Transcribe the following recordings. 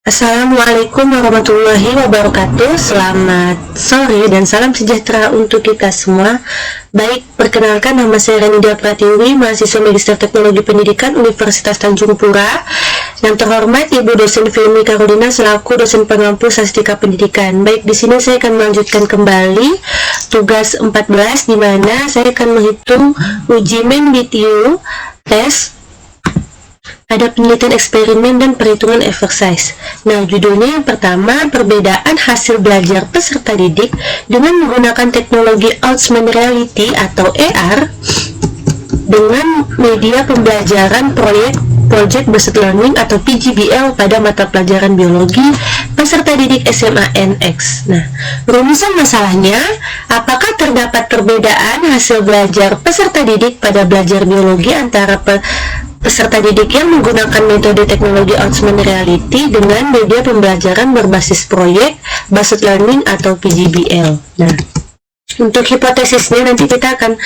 Assalamualaikum warahmatullahi wabarakatuh. Selamat sore dan salam sejahtera untuk kita semua. Baik, perkenalkan nama saya Ranidia Pratiwi, mahasiswa Magister Teknologi Pendidikan Universitas Tanjung Pura. Yang terhormat Ibu dosen Filmi Karolina selaku dosen pengampu Sastika Pendidikan. Baik, di sini saya akan melanjutkan kembali tugas 14 di mana saya akan menghitung uji MenBTU tes ada penelitian eksperimen dan perhitungan exercise. Nah, judulnya yang pertama, perbedaan hasil belajar peserta didik dengan menggunakan teknologi augmented reality atau AR dengan media pembelajaran Project Based Learning atau PGBL pada mata pelajaran biologi peserta didik SMA NX. Nah, rumusan masalahnya, apakah terdapat perbedaan hasil belajar peserta didik pada belajar biologi antara peserta didik yang menggunakan metode teknologi augmented reality dengan media pembelajaran berbasis proyek based learning atau PGBL. Nah, untuk hipotesisnya nanti kita akan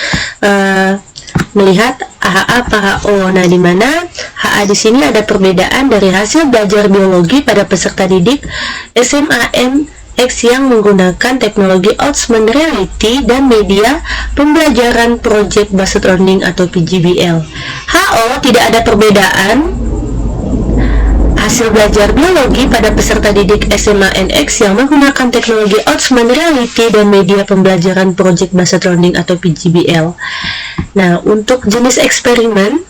melihat HA para O. Nah, di mana HA di sini ada perbedaan dari hasil belajar biologi pada peserta didik SMA NX yang menggunakan teknologi augmented reality dan media pembelajaran project based learning atau PGBL. HO tidak ada perbedaan hasil belajar biologi pada peserta didik SMA NX yang menggunakan teknologi augmented reality dan media pembelajaran project based learning atau PGBL. Nah, untuk jenis eksperimen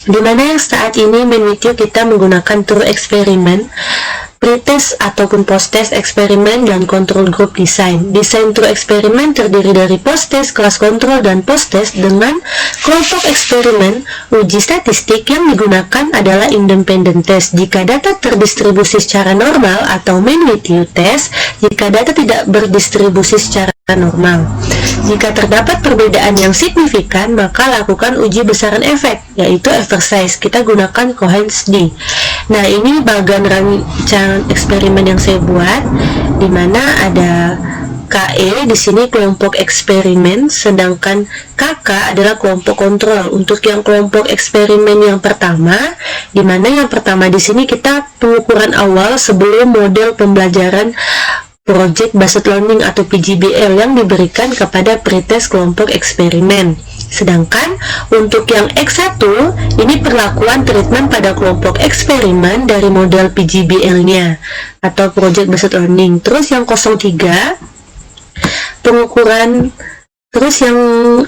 di mana yang saat ini MenBTU kita menggunakan tour eksperimen, pretest ataupun post-test eksperimen, dan control group design. Desain tour eksperimen terdiri dari post-test, kelas kontrol, dan post-test dengan kelompok eksperimen. Uji statistik yang digunakan adalah independent test jika data terdistribusi secara normal atau MenBTU test jika data tidak berdistribusi secara normal. Jika terdapat perbedaan yang signifikan, maka lakukan uji besaran efek, yaitu exercise. Kita gunakan Cohen's d. Nah, ini bagian rancangan eksperimen yang saya buat, di mana ada KE di sini kelompok eksperimen, sedangkan KK adalah kelompok kontrol. Untuk yang kelompok eksperimen yang pertama, di mana yang pertama di sini kita pengukuran awal sebelum model pembelajaran Project Based Learning atau PGBL yang diberikan kepada pretest kelompok eksperimen. Sedangkan untuk yang X1, ini perlakuan treatment pada kelompok eksperimen dari model PGBL-nya atau Project Based Learning. Terus yang 03, pengukuran, terus yang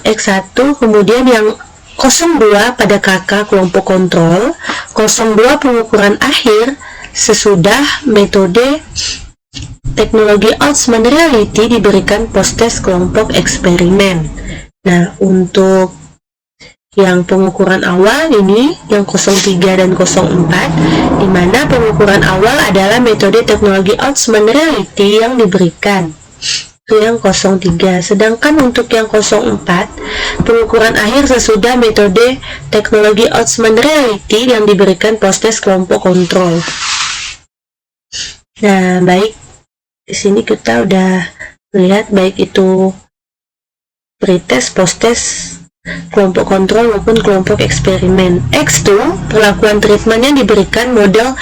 X1, kemudian yang 02 pada KK kelompok kontrol, 02 pengukuran akhir sesudah metode teknologi augmented reality diberikan post-test kelompok eksperimen. Nah, untuk yang pengukuran awal ini, yang 03 dan 04, di mana pengukuran awal adalah metode teknologi augmented reality yang diberikan. Itu yang 03. Sedangkan untuk yang 04, pengukuran akhir sesudah metode teknologi augmented reality yang diberikan post-test kelompok kontrol. Nah, baik. Di sini kita udah melihat baik itu pretest, post-test, kelompok kontrol maupun kelompok eksperimen. X2, perlakuan treatmentnya diberikan model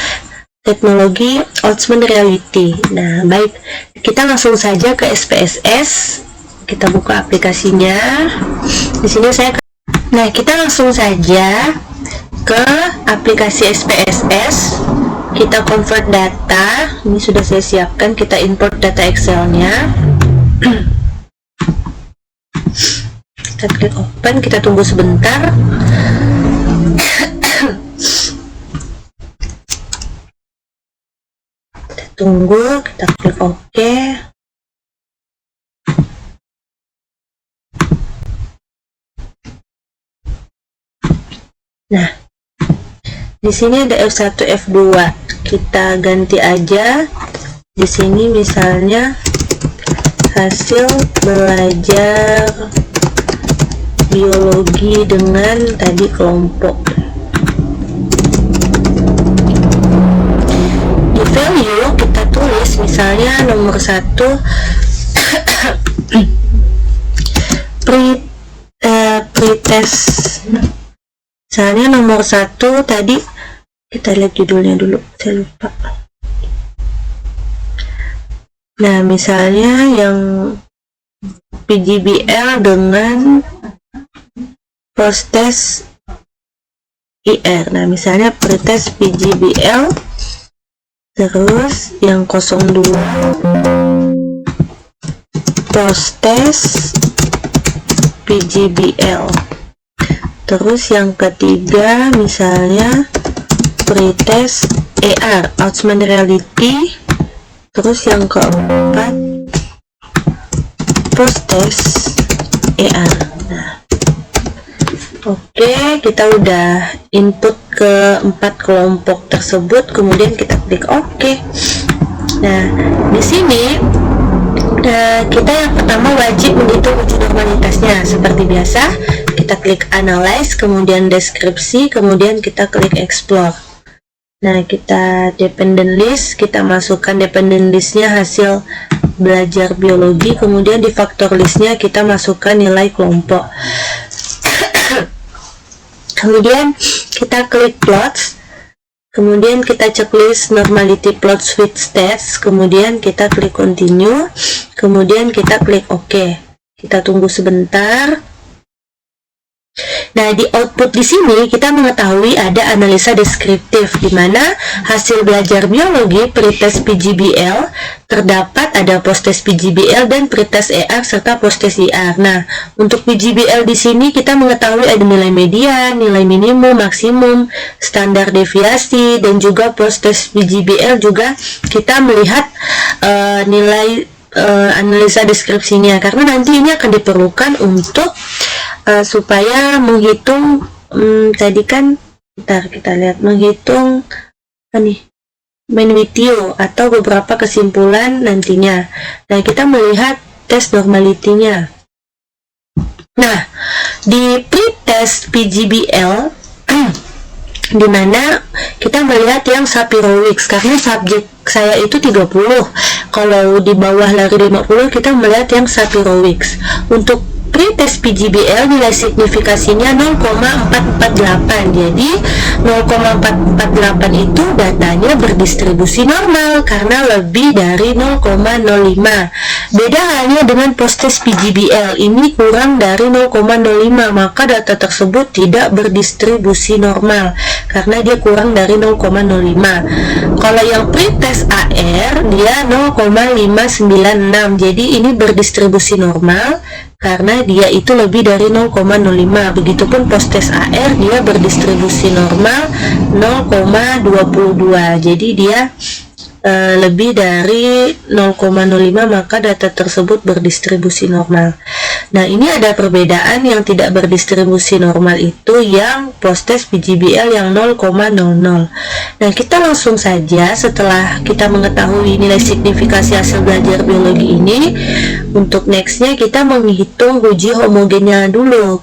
teknologi augmented reality. Nah, baik, kita langsung saja ke SPSS. Kita buka aplikasinya. Di sini kita langsung saja ke aplikasi SPSS. Kita convert data, ini sudah saya siapkan, kita import data Excel-nya. Kita klik open, kita tunggu sebentar. Kita tunggu, kita klik OK. Nah, di sini ada F1, F2. Kita ganti aja. Di sini misalnya hasil belajar biologi dengan tadi kelompok. Di value kita tulis misalnya nomor 1 pretest. Misalnya nomor 1 tadi, kita lihat judulnya dulu, saya lupa Nah, misalnya yang PGBL dengan post-test IR. Nah, misalnya pretest PGBL, terus yang 02 post-test PGBL. Terus yang ketiga misalnya pretest ER, augmented reality. Terus yang keempat post-test ER. Nah, oke, kita udah input ke 4 kelompok tersebut, kemudian kita klik OK. Nah, di sini kita yang pertama wajib menghitung uji normalitasnya. Seperti biasa, kita klik Analyze, kemudian Deskripsi, kemudian kita klik Explore. Nah, kita dependent list, kita masukkan dependent listnya hasil belajar biologi, kemudian di factor listnya kita masukkan nilai kelompok. Kemudian kita klik plots, kemudian kita checklist normality plots with stats, kemudian kita klik continue, kemudian kita klik OK. Kita tunggu sebentar. Nah, di output di sini kita mengetahui ada analisa deskriptif, di mana hasil belajar biologi pretest PGBL terdapat ada post-test PGBL dan pretest ER serta post-test IR. Nah, untuk PGBL di sini kita mengetahui ada nilai median, nilai minimum, maksimum, standar deviasi, dan juga post-test PGBL juga kita melihat nilai analisa deskripsinya, karena nanti ini akan diperlukan untuk supaya menghitung tadi kan kita lihat menghitung mean video atau beberapa kesimpulan nantinya. Nah, kita melihat tes normality-nya. Nah, di pretest PGBL di mana kita melihat yang Sapirowicz, karena subjek saya itu 30, kalau di bawah lari 50 kita melihat yang Sapirowicz. Untuk pretest PGBL nilai signifikasinya 0,448, jadi 0,448 itu datanya berdistribusi normal karena lebih dari 0,05. Beda halnya dengan post-test PGBL, ini kurang dari 0,05, maka data tersebut tidak berdistribusi normal karena dia kurang dari 0,05. Kalau yang pretest AR dia 0,596, jadi ini berdistribusi normal karena dia itu lebih dari 0,05. Begitupun post-test AR dia berdistribusi normal 0,22, jadi dia lebih dari 0,05, maka data tersebut berdistribusi normal. Nah, ini ada perbedaan. Yang tidak berdistribusi normal itu yang post-test PGBL yang 0,00. Nah, kita langsung saja setelah kita mengetahui nilai signifikasi hasil belajar biologi ini, untuk nextnya kita menghitung uji homogennya dulu.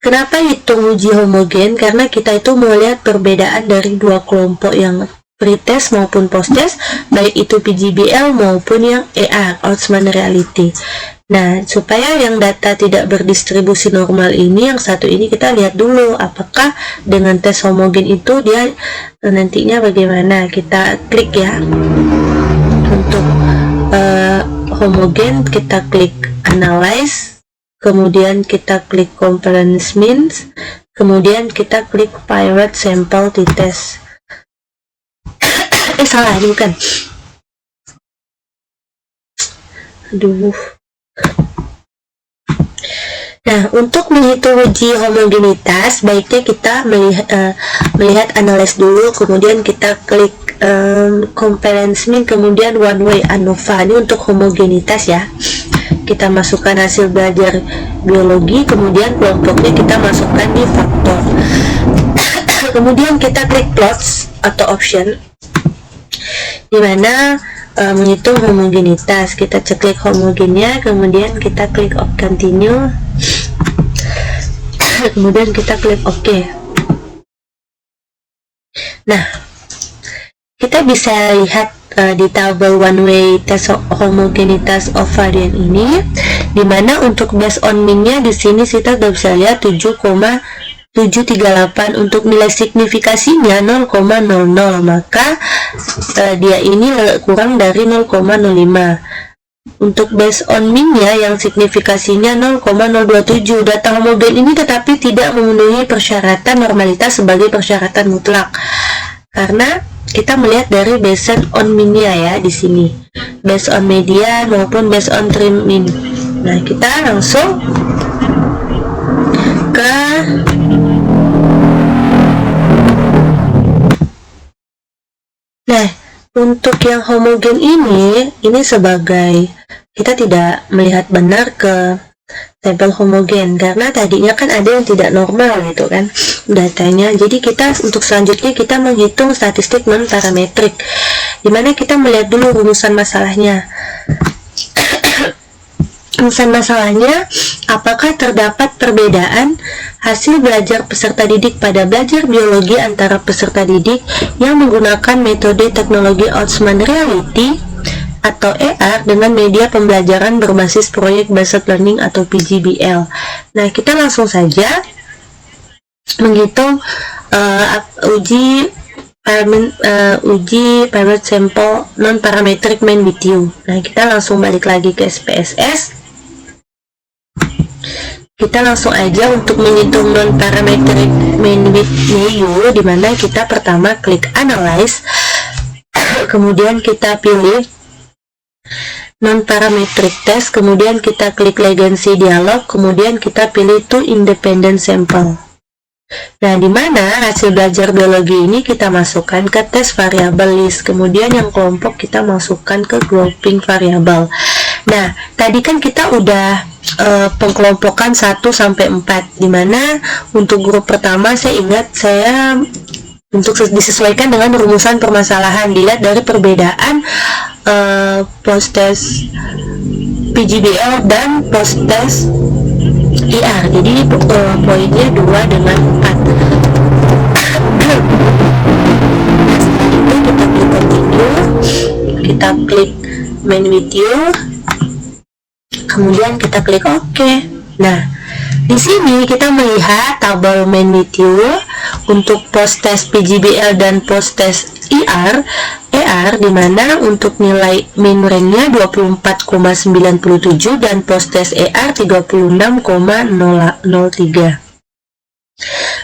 Kenapa hitung uji homogen? Karena kita itu melihat perbedaan dari dua kelompok yang pretest maupun post-test, baik itu PGBL maupun yang ER, augmented reality. Nah, supaya yang data tidak berdistribusi normal ini, yang satu ini kita lihat dulu apakah dengan tes homogen itu dia nantinya bagaimana. Kita klik ya. Untuk homogen kita klik analyze, kemudian kita klik compliance means, kemudian kita klik pirate sample t-test. Salah, ini bukan. Aduh. Nah, untuk menghitung uji homogenitas, baiknya kita melihat analyze dulu, kemudian kita klik compliance mean, kemudian one way ANOVA. Ini untuk homogenitas ya. Kita masukkan hasil belajar biologi, kemudian kelompoknya kita masukkan di faktor. Kemudian kita klik plots atau option, di mana menghitung homogenitas. Kita ceklik homogennya, kemudian kita klik continue, kemudian kita klik OK. Nah, kita bisa lihat di tabel one way test homogenitas of varian ini, di mana untuk based on mean-nya di sini kita sudah bisa lihat 7,7 738. Untuk nilai signifikasinya 0,00, maka dia ini kurang dari 0,05. Untuk based on mean-nya yang signifikasinya 0,027. Data homogen ini tetapi tidak memenuhi persyaratan normalitas sebagai persyaratan mutlak, karena kita melihat dari based on mean-nya ya di sini, based on median maupun based on trim mean. Nah, kita langsung ke untuk yang homogen ini sebagai kita tidak melihat benar ke sampel homogen, karena tadinya kan ada yang tidak normal gitu kan datanya. Jadi kita untuk selanjutnya kita menghitung statistik non parametrik, dimana kita melihat dulu rumusan masalahnya. Rumusan masalahnya, apakah terdapat perbedaan hasil belajar peserta didik pada belajar biologi antara peserta didik yang menggunakan metode teknologi Augmented Reality atau AR dengan media pembelajaran berbasis Project Based Learning atau PGBL. Nah, kita langsung saja menghitung uji pilot sample non parametric mean with you. Nah, kita langsung balik lagi ke SPSS. Kita langsung aja untuk menghitung non parametric mean with you, dimana kita pertama klik analyze, kemudian kita pilih non parametric test, kemudian kita klik legacy dialog, kemudian kita pilih two independent sample. Nah, dimana hasil belajar biologi ini kita masukkan ke tes variabel list, kemudian yang kelompok kita masukkan ke grouping variabel. Nah, tadi kan kita udah pengkelompokan 1 sampai 4, dimana untuk grup pertama saya ingat saya untuk disesuaikan dengan rumusan permasalahan, dilihat dari perbedaan post-test PGBL dan post-test IR. Jadi poinnya 2 dengan 4. Selanjutnya kita klik continue, kita klik main with you, kemudian kita klik OK. Nah, di sini kita melihat tabel main with you untuk post-test PGBL dan post-test IR, ER, dimana untuk nilai mean rank-nya 24,97 dan post-test ER 36,003.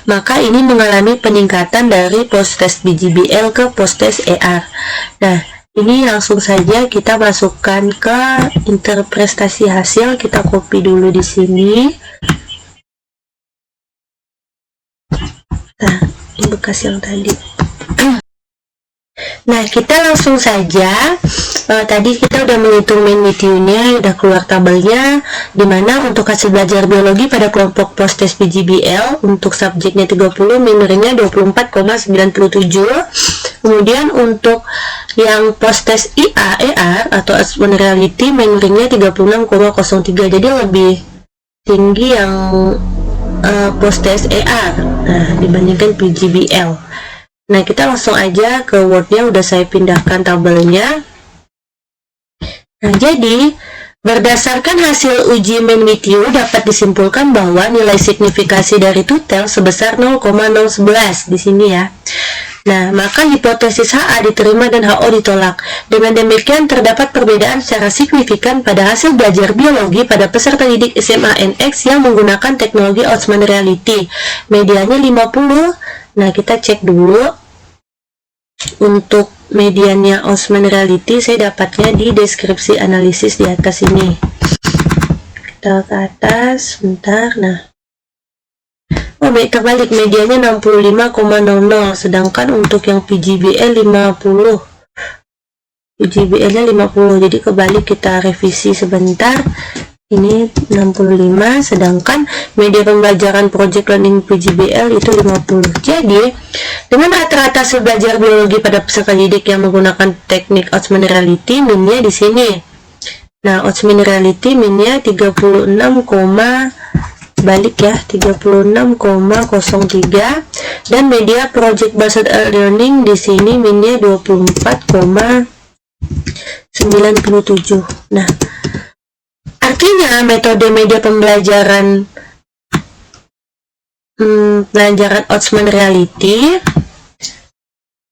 Maka ini mengalami peningkatan dari post-test PGBL ke post-test ER. Nah, ini langsung saja kita masukkan ke interpretasi hasil. Kita copy dulu di sini. Nah, ini bekas yang tadi. Nah, kita langsung saja. Tadi kita udah menghitung mean with you-nya, udah keluar tabelnya, dimana untuk hasil belajar biologi pada kelompok post-test PGBL untuk subjeknya 30, mean rank-nya 24,97. Kemudian untuk yang post-test ER atau Augmented Reality, mean rank-nya 36,03, jadi lebih tinggi yang post-test ER dibandingkan PGBL. Nah, kita langsung aja ke Word-nya, udah saya pindahkan tabelnya. Nah, jadi berdasarkan hasil uji mean with you dapat disimpulkan bahwa nilai signifikasi dari tutel sebesar 0,011 di sini ya. Nah, maka hipotesis HA diterima dan HO ditolak. Dengan demikian terdapat perbedaan secara signifikan pada hasil belajar biologi pada peserta didik SMA NX yang menggunakan teknologi Augmented Reality. Medianya 50. Nah, kita cek dulu. Untuk mediannya Augmented Reality saya dapatnya di deskripsi analisis di atas ini. Kita ke atas, bentar. Nah, terbalik, medianya 65,00, sedangkan untuk yang PGBL 50. PGBL-nya 50, jadi kebalik, kita revisi sebentar. Ini 65, sedangkan media pembelajaran Project Learning PGBL itu 50. Jadi, dengan rata-rata hasil belajar biologi pada peserta didik yang menggunakan teknik Augmented Reality, min-nya di sini. Nah, Augmented Reality min-nya 36,03 dan media Project Based Learning di sini min-nya 24,97. Nah, artinya metode media pembelajaran pelajaran Augmented Reality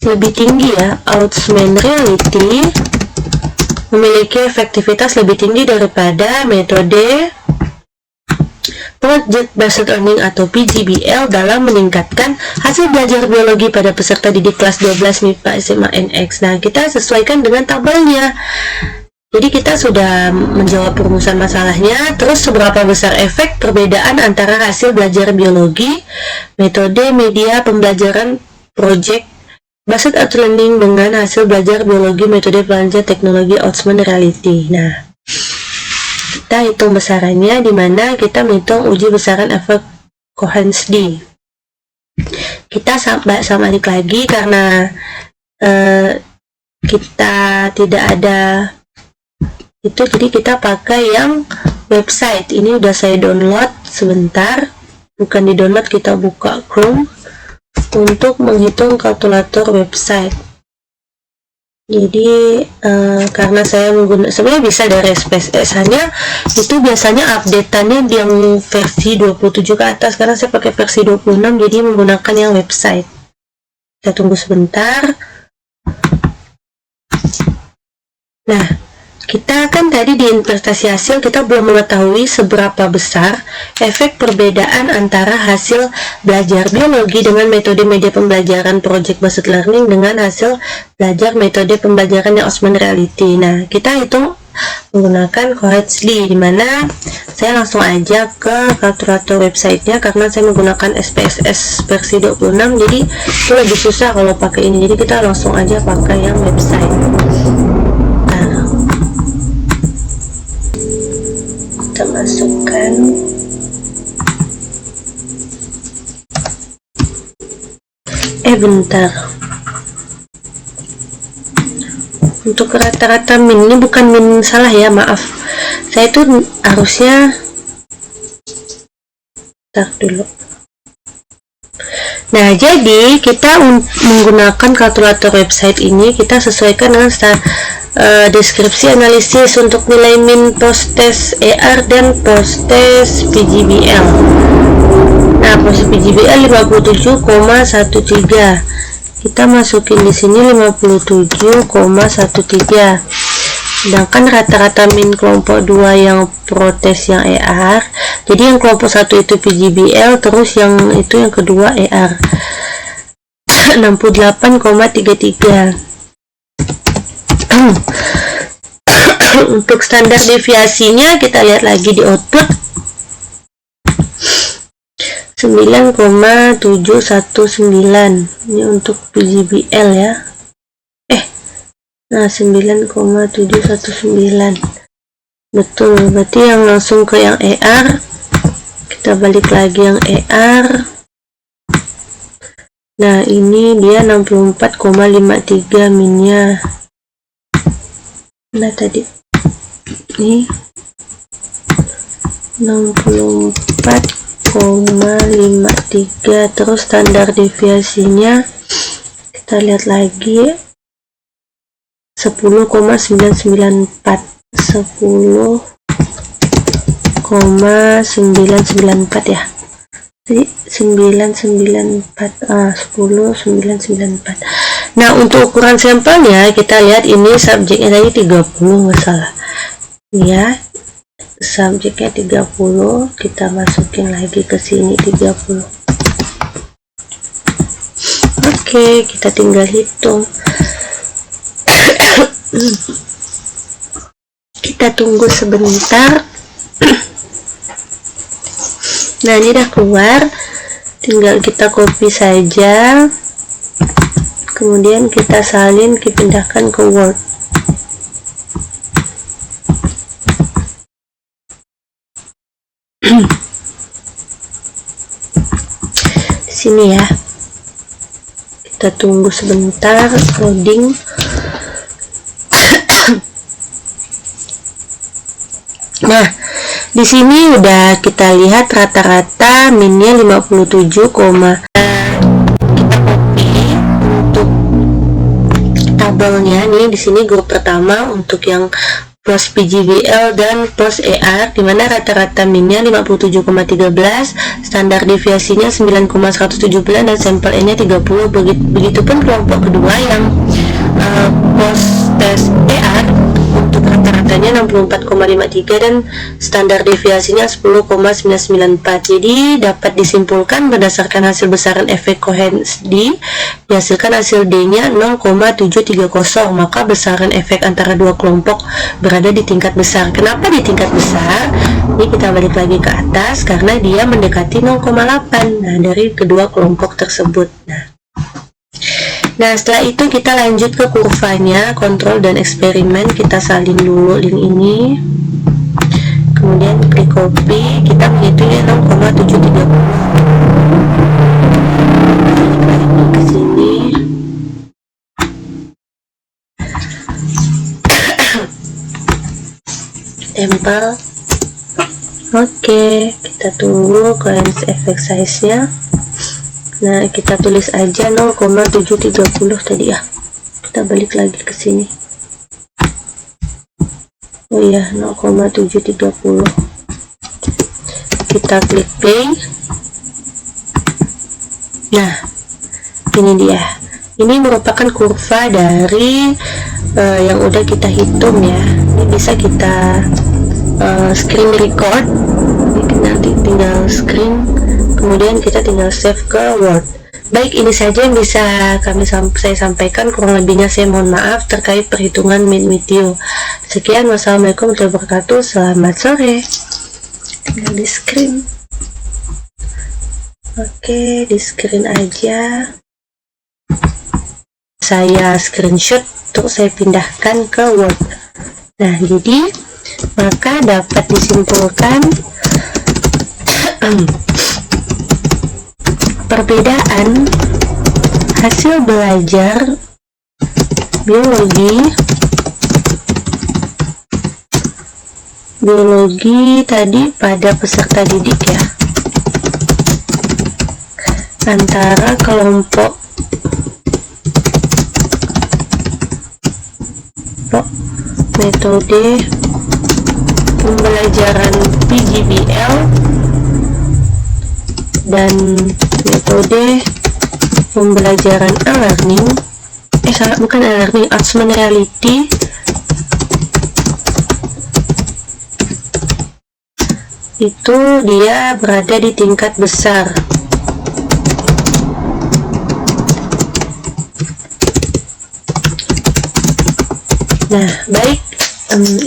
lebih tinggi ya. Augmented Reality memiliki efektivitas lebih tinggi daripada metode Project Based Learning atau PGBL dalam meningkatkan hasil belajar biologi pada peserta didik kelas 12 MIPA SMA NX. Nah, kita sesuaikan dengan tabelnya. Jadi kita sudah menjawab perumusan masalahnya. Terus seberapa besar efek perbedaan antara hasil belajar biologi metode media pembelajaran Project Based Learning dengan hasil belajar biologi metode pelajar teknologi Augmented Reality. Nah, kita hitung besarannya, di mana kita menghitung uji besaran efek Cohen's d. Kita sama balik lagi karena kita tidak ada itu, jadi kita pakai yang website. Ini udah saya download sebentar, bukan di download, kita buka Chrome untuk menghitung kalkulator website. Jadi karena saya menggunakan, sebenarnya bisa dari SPSS, hanya itu biasanya update-annya yang versi 27 ke atas, karena saya pakai versi 26, jadi menggunakan yang website. Kita tunggu sebentar. Nah, kita kan tadi di interpretasi hasil kita belum mengetahui seberapa besar efek perbedaan antara hasil belajar biologi dengan metode media pembelajaran Project Based Learning dengan hasil belajar metode pembelajaran yang Augmented Reality. Nah, kita hitung menggunakan Cohen's d, dimana saya langsung aja ke kalkulator websitenya karena saya menggunakan SPSS versi 26, jadi itu lebih susah kalau pakai ini. Jadi kita langsung aja pakai yang website. Kita masukkan bentar, untuk rata-rata min, ini bukan min salah ya, maaf, saya itu harusnya dulu. Nah, jadi kita menggunakan kalkulator website ini, kita sesuaikan dengan deskripsi analisis untuk nilai min post test ER dan post test PGBL. Nah, post PGBL 57,13. Kita masukin di sini 57,13. Sedangkan rata-rata min kelompok 2 yang protes yang ER. Jadi yang kelompok 1 itu PGBL, terus yang itu yang kedua ER. 68,33. Untuk standar deviasinya kita lihat lagi di output 9,719. Ini untuk PGBL ya. Nah, 9,719. Betul, berarti yang langsung ke yang ER. Kita balik lagi yang ER. Nah, ini dia 64,53 minnya. Nah, tadi ini 64,53. terus standar deviasinya kita lihat lagi 10,994 10,994 ya. Jadi 994 10,994. Nah, untuk ukuran sampelnya kita lihat ini subjeknya tadi 30 nggak salah. Ya, subjeknya 30, kita masukin lagi ke sini 30. Oke, kita tinggal hitung. Kita tunggu sebentar. Nah, ini udah keluar, tinggal kita copy saja, kemudian kita salin, kita pindahkan ke Word. Sini ya, kita tunggu sebentar loading. Nah, di sini udah kita lihat rata-rata minnya 57, kita copy untuk tabelnya nih. Di sini grup pertama untuk yang POS PGBL dan POS ER, dimana rata-rata minnya 57,13, standar deviasinya 9,179 dan sampel N nya 30. Begitupun kelompok kedua yang POS tes ER, untuk rata-ratanya 64,53 dan standar deviasinya 10,994. Jadi dapat disimpulkan berdasarkan hasil besaran efek Cohen's D, dihasilkan hasil D nya 0,730, maka besaran efek antara dua kelompok berada di tingkat besar. Kenapa di tingkat besar? Ini kita balik lagi ke atas, karena dia mendekati 0,8 dari kedua kelompok tersebut. Nah, setelah itu kita lanjut ke kurvanya, kontrol dan eksperimen. Kita salin dulu link ini, kemudian klik copy, kita menghitungnya 0,730 ke sini. Tempel. Oke, kita tunggu Cohen's effect size nya. Nah, kita tulis aja 0,730 tadi ya. Kita balik lagi ke sini. Oh iya, 0,730. Kita klik play. Nah, ini dia. Ini merupakan kurva dari yang udah kita hitung ya. Ini bisa kita screen record. Nanti tinggal screen, kemudian kita tinggal save ke Word. Baik, ini saja yang bisa saya sampaikan. Kurang lebihnya saya mohon maaf terkait perhitungan min video. Sekian, wassalamualaikum warahmatullahi wabarakatuh. Selamat sore. Tinggal di screen. Oke, di screen aja. Saya screenshot untuk saya pindahkan ke Word. Nah, jadi maka dapat disimpulkan perbedaan hasil belajar biologi tadi pada peserta didik ya, antara kelompok metode pembelajaran PGBL dan metode pembelajaran e-learning, bukan e-learning, augmented reality, itu dia berada di tingkat besar. Nah, baik,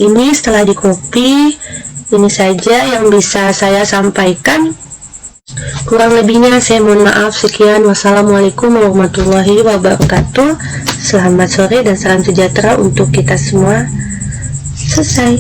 ini setelah di copy, ini saja yang bisa saya sampaikan. Kurang lebihnya saya mohon maaf. Sekian, wassalamualaikum warahmatullahi wabarakatuh. Selamat sore dan salam sejahtera untuk kita semua. Selesai.